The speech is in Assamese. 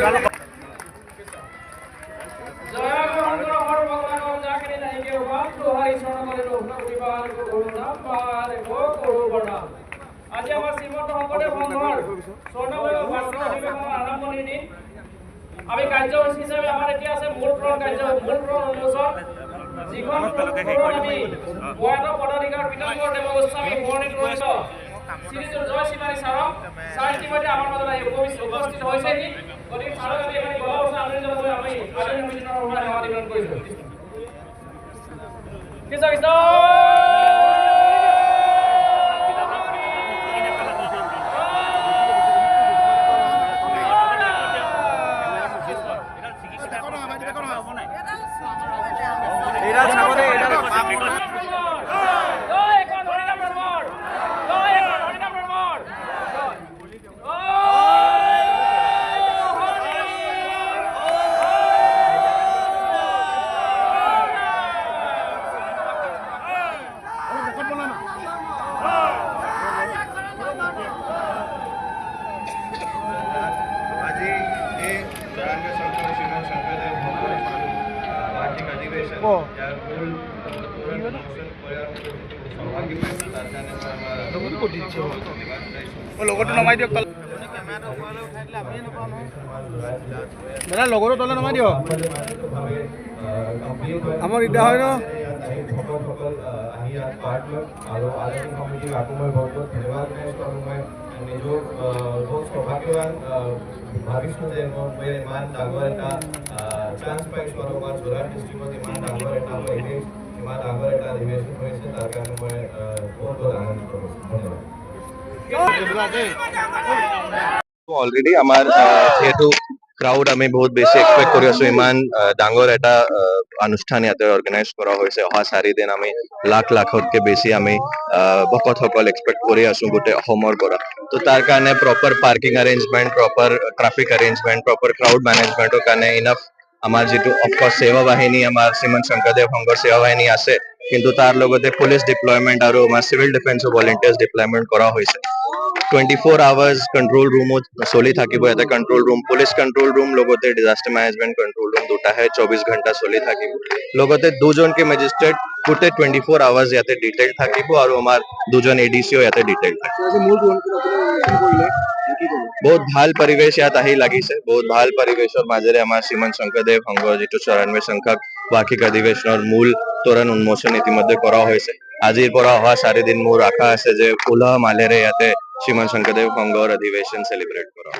আজি আমাৰ শ্ৰীমন্ত শংকৰদেৱ সংঘৰ স্বৰ্ণময় আৰম্ভণিৰ দিন আমি কাৰ্যসূচী হিচাপে আমাৰ এতিয়া আছে মূল প্रण উন্মোচন যিখন আমি বয়াত পদাধিকাৰ পীতাম্বৰ দেৱ গোস্বামী বৰ্ণিত কৰিছ শ্ৰীযুত জয় শিৱানী ছাৰক ছাৰ ইতিমধ্যে আমাৰ মাজত আহি উপস্থিত হৈছেহি গতিকে ছাৰক আমি এখানি গলা বচা আদৰণি জনাবলৈ আমি আদৰণি সমিতিৰ পৰা সেৱা নিবেদন কৰিছোঁ কৃষ্ণ কৃষ্ণ লগতো নমাই দিয়ক দাদা লগতো তলে নমাই দিয়ক আমাৰ দিগদাৰ হয় ন ভাবিছোঁ যে মই ইমান ডাঙৰ এটা চান্স পাইছোঁ আৰু আমাৰ যোৰহাট ডিষ্ট্ৰিক্টত ইমান ডাঙৰ এটা ইমান ডাঙৰ এটা অধিৱেশন হৈছে তাৰ কাৰণে মই বহুত বহুত আনন্দিত হৈছোঁ ধন্যবাদ। অলৰেডি আমাৰ যেহেতু ক্ৰাউড আমি বহুত বেছি এক্সপেক্ট কৰি আছো ইমান ডাঙৰ এটা অনুষ্ঠান ইয়াতে অৰ্গেনাইজ কৰা হৈছে অহা 4 দিন আমি লাখতকে বেছি আমি ভকতসকল এক্সপেক্ট কৰি আছো গোটেই অসমৰ পৰা তো তাৰ কাৰণে proper parking arrangement proper traffic arrangement proper crowd মেনেজমেণ্টৰ কাৰণে ইনাফ আমাৰ যিটো অফক'ৰ্চ সেৱা বাহিনী আমাৰ শ্ৰীমন্ত শংকৰদেৱ সংঘৰ সেৱা বাহিনী আছে কিন্তু তাৰ লগতে পুলিচ ডিপ্লয়মেণ্ট আৰু আমাৰ চিভিল ডিফেন্সৰ ভলেণ্টিয়াৰ্ছ ডিপ্লয়মেণ্ট কৰা হৈছে 24 hours control room চলি থাকিব এটা control room police control room লগতে disaster management control room দুটাহে 24 ঘণ্টা চলি থাকিব লগতে দুজনকে ম্যাজিষ্ট্ৰেট গোটে 24 hours ইয়াতে ডিটেইল থাকিব আৰু আমাৰ দুজন এডিসিও ইয়াতে ডিটেইল থাকিব বহুত ভাল পৰিবেশ ইয়াত আহি লাগিছে বহুত ভাল পৰিবেশৰ মাজেৰে আমাৰ শ্ৰীমন্ত শংকৰদেৱ সংঘৰ যিটো 94 সংখ্যক বাৰ্ষিক অধিৱেশনৰ মূল তোৰণ উন্মোচন ইতিমধ্যে কৰা হৈছে আজিৰ পৰা অহা 4 দিন মোৰ আশা আছে যে উলহ মালহেৰে ইয়াতে শ্ৰীমন্ত শংকৰদেৱ সংঘৰ অধিৱেশন সেলিব্ৰেট কৰা